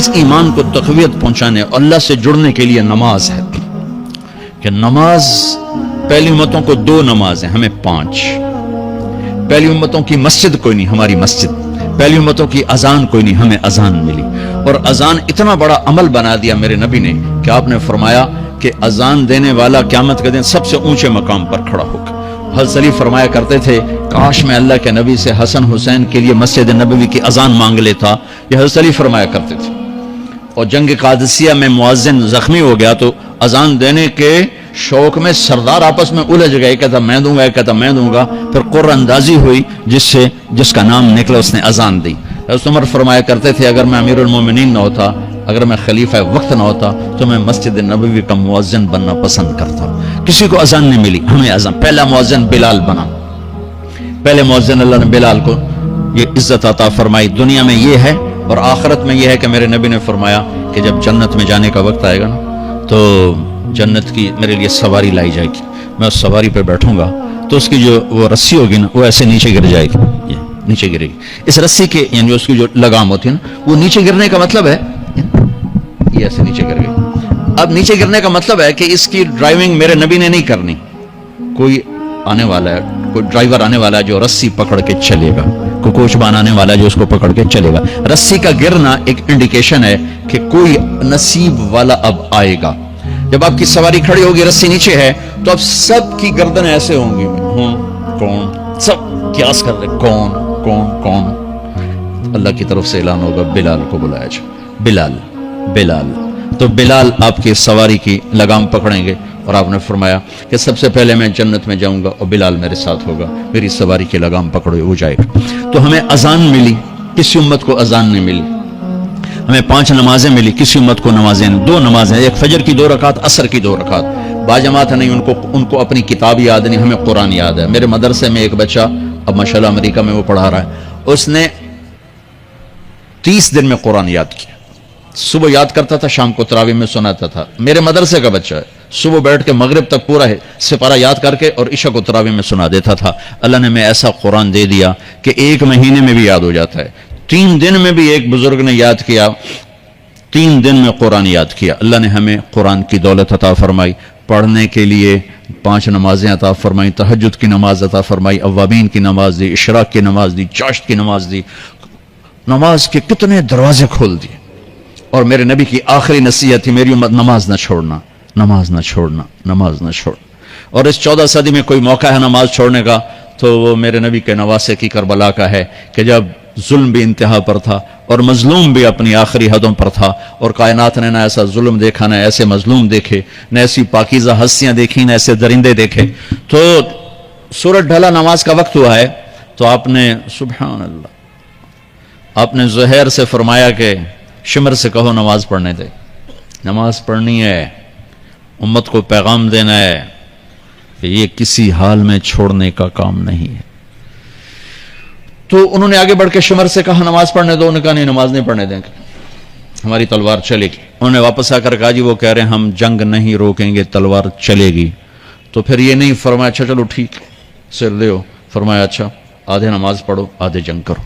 اس ایمان کو تقویت پہنچانے اور اللہ سے جڑنے کے لیے نماز ہے کہ نماز پہلی امتوں کو 2 نماز ہیں، ہمیں 5. پہلی امتوں کی مسجد کوئی نہیں، ہماری مسجد. پہلی امتوں کی اذان کوئی نہیں، ہمیں اذان ملی. اور اذان اتنا بڑا عمل بنا دیا میرے نبی نے کہ آپ نے فرمایا کہ اذان دینے والا قیامت کے دن سب سے اونچے مقام پر کھڑا ہوگا. حضرت علی فرمایا کرتے تھے کاش میں اللہ کے نبی سے حسن حسین کے لیے مسجد نبوی کی اذان مانگ لیتا. یہ حضرت علی فرمایا کرتے تھے. اور جنگ قادسیہ میں مؤذن زخمی ہو گیا تو اذان دینے کے شوق میں سردار آپس میں الجھ گئے، کہتا میں دوں گا، کہتا میں دوں گا. پھر قرہ اندازی ہوئی جس کا نام نکلا اس نے اذان دی. حضرت عمر فرمایا کرتے تھے اگر میں امیر المومنین نہ ہوتا، اگر میں خلیفہ وقت نہ ہوتا تو میں مسجد نبوی کا مؤذن بننا پسند کرتا. کسی کو اذان نہیں ملی، ہمیں اذان. پہلا مؤذن بلال بنا. پہلے مؤذن اللہ نے بلال کو یہ عزت عطا فرمائی. دنیا میں یہ ہے اور آخرت میں یہ ہے کہ میرے نبی نے فرمایا کہ جب جنت میں جانے کا وقت آئے گا نا تو جنت کی میرے لیے سواری لائی جائے گی. میں اس سواری پہ بیٹھوں گا تو اس کی جو وہ رسی ہوگی نا وہ ایسے نیچے گر جائے گی، یہ نیچے گرے گی. اس رسی کے یعنی اس کی جو لگام ہوتی ہے نا وہ نیچے گرنے کا مطلب ہے یہ ایسے نیچے گر گئی. اب نیچے گرنے کا مطلب ہے کہ اس کی ڈرائیونگ میرے نبی نے نہیں کرنی. کوئی آنے والا ہے، کوئی ڈرائیور آنے والا ہے جو رسی پکڑ کے چلے گا، کوئی کوچبان آنے والا ہے جو اس کو پکڑ کے چلے گا. رسی کا گرنا ایک انڈیکیشن ہے کہ کوئی نصیب والا اب آئے گا. جب آپ کی سواری کھڑی ہوگی، رسی نیچے ہے تو اب سب کی گردن ایسے ہوں گی، کون، سب قیاس کر رہے کون کون کون. اللہ کی طرف سے اعلان ہوگا بلال کو بلایا جائے. بلال بلال تو بلال آپ کی سواری کی لگام پکڑیں گے. اور آپ نے فرمایا کہ سب سے پہلے میں جنت میں جاؤں گا اور بلال میرے ساتھ ہوگا، میری سواری کی لگام پکڑے ہو جائے گا. تو ہمیں اذان ملی، کسی امت کو اذان نہیں ملی. ہمیں 5 نمازیں ملی، کسی امت کو نمازیں نہیں. 2 نمازیں، ایک فجر کی 2 رکعت، عصر کی 2 رکعت. باجماعت نہیں، ان کو اپنی کتاب یاد نہیں، ہمیں قرآن یاد ہے. میرے مدرسے میں ایک بچہ اب ماشاءاللہ امریکہ میں وہ پڑھا رہا ہے، اس نے 30 دن میں قرآن یاد کیا. صبح یاد کرتا تھا، شام کو تراویح میں سناتا تھا. میرے مدرسے کا بچہ ہے، صبح بیٹھ کے مغرب تک پورا ہے سپارہ یاد کر کے اور عشاء کو تراویح میں سنا دیتا تھا. اللہ نے میں ایسا قرآن دے دیا کہ 1 مہینے میں بھی یاد ہو جاتا ہے. 3 دن میں بھی ایک بزرگ نے یاد کیا، 3 دن میں قرآن یاد کیا. اللہ نے ہمیں قرآن کی دولت عطا فرمائی. پڑھنے کے لیے 5 نمازیں عطا فرمائی، تہجد کی نماز عطا فرمائی، اوابین کی نماز دی، اشراق کی نماز دی، چاشت کی نماز دی. نماز کے کتنے دروازے کھول دیے. اور میرے نبی کی آخری نصیحت تھی میری امت نماز نہ چھوڑنا، نماز نہ چھوڑنا، نماز نہ چھوڑنا. اور اس 14 صدی میں کوئی موقع ہے نماز چھوڑنے کا تو وہ میرے نبی کے نواسے کی کربلا کا ہے کہ جب ظلم بھی انتہا پر تھا اور مظلوم بھی اپنی آخری حدوں پر تھا، اور کائنات نے نہ ایسا ظلم دیکھا، نہ ایسے مظلوم دیکھے، نہ ایسی پاکیزہ ہستیاں دیکھی، نہ ایسے درندے دیکھے. تو سورج ڈھلا، نماز کا وقت ہوا ہے تو آپ نے سبحان اللہ، آپ نے زہیر سے فرمایا کہ شمر سے کہو نماز پڑھنے دے. نماز پڑھنی ہے، امت کو پیغام دینا ہے کہ یہ کسی حال میں چھوڑنے کا کام نہیں ہے. تو انہوں نے آگے بڑھ کے شمر سے کہا نماز پڑھنے دو. انہوں نے کہا نہیں، نماز نہیں پڑھنے دیں گے، ہماری تلوار چلے گی. انہوں نے واپس آ کر کہا جی وہ کہہ رہے ہیں ہم جنگ نہیں روکیں گے، تلوار چلے گی. تو پھر یہ نہیں فرمایا اچھا چلو ٹھیک سر دیو، فرمایا اچھا آدھے نماز پڑھو آدھے جنگ کرو.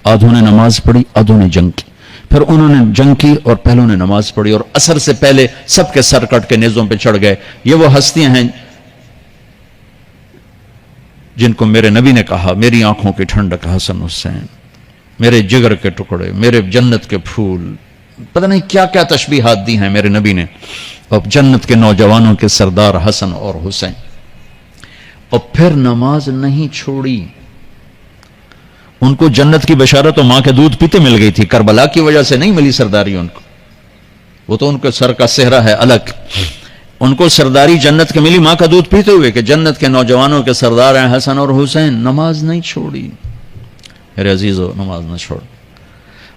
آدھوں نے نماز پڑھی، آدھوں نے جنگ کی. پھر انہوں نے جنگ کی اور پہلوں نے نماز پڑھی. اور عصر سے پہلے سب کے سر کٹ کے نیزوں پہ چڑھ گئے. یہ وہ ہستیاں ہیں جن کو میرے نبی نے کہا میری آنکھوں کی ٹھنڈک حسن حسین، میرے جگر کے ٹکڑے، میرے جنت کے پھول. پتہ نہیں کیا کیا تشبیہات دی ہیں میرے نبی نے. اور جنت کے نوجوانوں کے سردار حسن اور حسین. اور پھر نماز نہیں چھوڑی. ان کو جنت کی بشارت و ماں کے دودھ پیتے مل گئی تھی، کربلا کی وجہ سے نہیں ملی سرداری ان کو. وہ تو ان کے سر کا صحرا ہے الگ. ان کو سرداری جنت کے ملی ماں کا دودھ پیتے ہوئے کہ جنت کے نوجوانوں کے سردار ہیں حسن اور حسین. نماز نہیں چھوڑی. میرے عزیزو نماز نہ چھوڑ.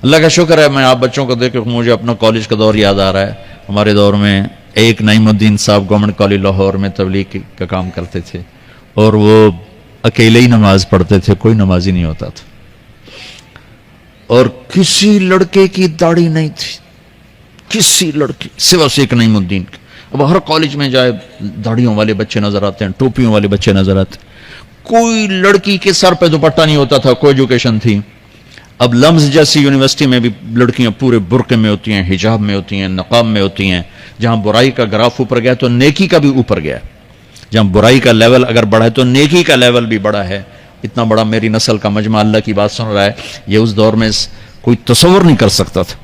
اللہ کا شکر ہے میں آپ بچوں کو دیکھ کے مجھے اپنا کالج کا دور یاد آ رہا ہے. ہمارے دور میں ایک نعیم الدین صاحب گورنمنٹ کالج لاہور میں تبلیغ کا کام کرتے تھے اور وہ اکیلے ہی نماز پڑھتے تھے، کوئی نمازی نہیں ہوتا تھا. اور کسی لڑکے کی داڑھی نہیں تھی، کسی لڑکی سوا سے ایک نعیم الدین کی. اب ہر کالج میں جائے داڑھیوں والے بچے نظر آتے ہیں، ٹوپیوں والے بچے نظر آتے ہیں. کوئی لڑکی کے سر پہ دوپٹہ نہیں ہوتا تھا، کوئی ایجوکیشن تھی. اب لمز جیسی یونیورسٹی میں بھی لڑکیاں پورے برقعے میں ہوتی ہیں، حجاب میں ہوتی ہیں، نقاب میں ہوتی ہیں. جہاں برائی کا گراف اوپر گیا تو نیکی کا بھی اوپر گیا. جہاں برائی کا لیول اگر بڑھا ہے تو نیکی کا لیول بھی بڑا ہے. اتنا بڑا میری نسل کا مجمع اللہ کی بات سن رہا ہے، یہ اس دور میں کوئی تصور نہیں کر سکتا تھا.